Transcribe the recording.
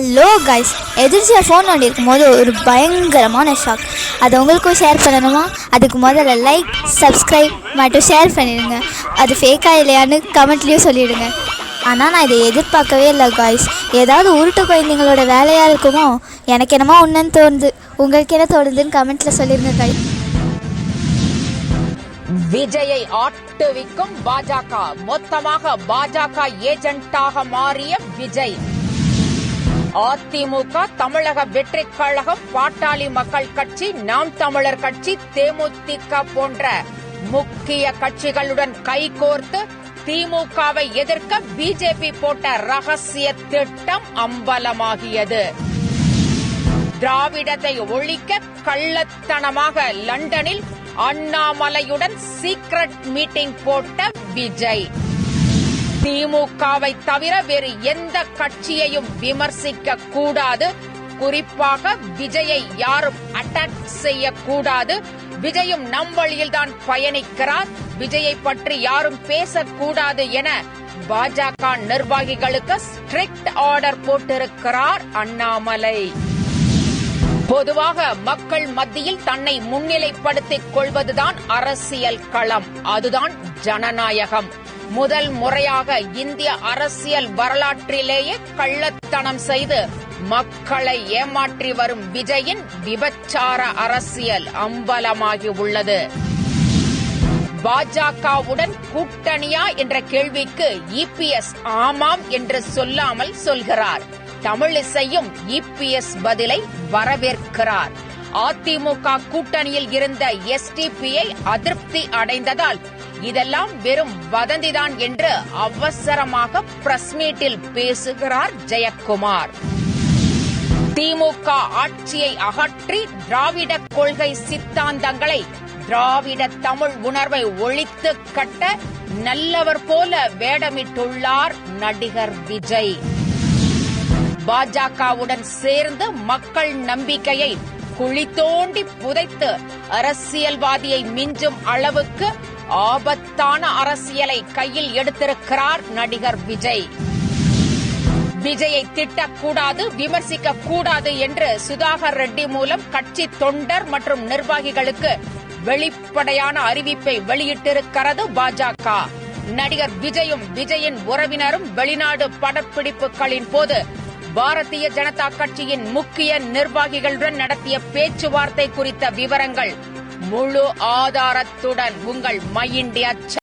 Hello guys, எதிர்ச்சியாக phone நோண்டிருக்கும் போது ஒரு பயங்கரமான ஷாக். அதை உங்களுக்கும் ஷேர் பண்ணணுமா? அதுக்கு முதல்ல லைக், சப்ஸ்கிரைப் மற்றும் ஷேர் பண்ணிடுங்க. அது ஃபேக்காக இல்லையான்னு கமெண்ட்லேயும் சொல்லிவிடுங்க. ஆனால் நான் இதை எதிர்பார்க்கவே இல்லை கைஸ். ஏதாவது உருட்டு குழந்தைங்களோட வேலையாக இருக்குமோ? எனக்கு என்னமோ ஒன்றுன்னு தோணுது. உங்களுக்கு என்ன தோணுதுன்னு கமெண்ட்டில் சொல்லிடுங்க கைஸ். விஜயை ஆட்டுவிக்கும் பாஜக, மொத்தமாக பாஜக ஏஜென்ட்டாக மாறிய விஜய். அதிமுக, தமிழக வெற்றி கழகம், பாட்டாளி மக்கள் கட்சி, நாம் தமிழர் கட்சி, தேமுதிக போன்ற முக்கிய கட்சிகளுடன் கைகோர்த்து திமுகவை எதிர்க்க பிஜேபி போட்ட ரகசிய திட்டம் அம்பலமாகியது. திராவிடத்தை ஒழிக்க கள்ளத்தனமாக லண்டனில் அண்ணாமலையுடன் சீக்ரெட் மீட்டிங் போட்ட விஜய். திமுகவை தவிர வேறு எந்த கட்சியையும் விமர்சிக்க கூடாது, குறிப்பாக விஜயை யாரும் அட்டாக் செய்யக்கூடாது, விஜயும் நம் வழியில்தான் பயணிக்கிறார், விஜயை பற்றி யாரும் பேசக்கூடாது என பாஜக நிர்வாகிகளுக்கு ஸ்ட்ரிக்ட் ஆர்டர் போட்டிருக்கிறார் அண்ணாமலை. பொதுவாக மக்கள் மத்தியில் தன்னை முன்னிலைப்படுத்திக் கொள்வதுதான் அரசியல் களம், அதுதான் ஜனநாயகம். முதல் முறையாக இந்திய அரசியல் வரலாற்றிலேயே கள்ளத்தனம் செய்து மக்களை ஏமாற்றி வரும் விஜயின் விபச்சார அரசியல் அம்பலமாகி உள்ளது. பாஜகவுடன் கூட்டணியா என்ற கேள்விக்கு இபிஎஸ் ஆமாம் என்று சொல்லாமல் சொல்கிறார். தமிழிசையும் இபிஎஸ் பதிலை வரவேற்கிறார். அதிமுக கூட்டணியில் இருந்த எஸ்டிபிஐ அதிருப்தி அடைந்ததால் இதெல்லாம் வெறும் வதந்திதான் என்று அவசரமாக பிரஸ் மீட்டில் பேசுகிறார் ஜெயக்குமார். திமுக ஆட்சியை அகற்றி திராவிட கொள்கை சித்தாந்தங்களை, திராவிட தமிழ் உணர்வை ஒழித்து கட்ட நல்லவர் போல வேடமிட்டுள்ளார் நடிகர் விஜய். பாஜகவுடன் சேர்ந்து மக்கள் நம்பிக்கையை குழி தோண்டி புதைத்து அரசியல்வாதியை மிஞ்சும் அளவுக்கு ஆபத்தான அரசியலை கையில் எடுத்திருக்கிறார் நடிகர் விஜய். விஜயை திட்டக்கூடாது, விமர்சிக்க கூடாது என்று சுதாகர் ரெட்டி மூலம் கட்சி தொண்டர் மற்றும் நிர்வாகிகளுக்கு வெளிப்படையான அறிவிப்பை வெளியிட்டிருக்கிறது பாஜக. நடிகர் விஜயும் விஜயின் உறவினரும் வெளிநாடு படப்பிடிப்புகளின் போது பாரதிய ஜனதா கட்சியின் முக்கிய நிர்வாகிகளுடன் நடத்திய பேச்சுவார்த்தை குறித்த விவரங்கள் முழு ஆதாரத்துடன் உங்கள் மை இண்டியா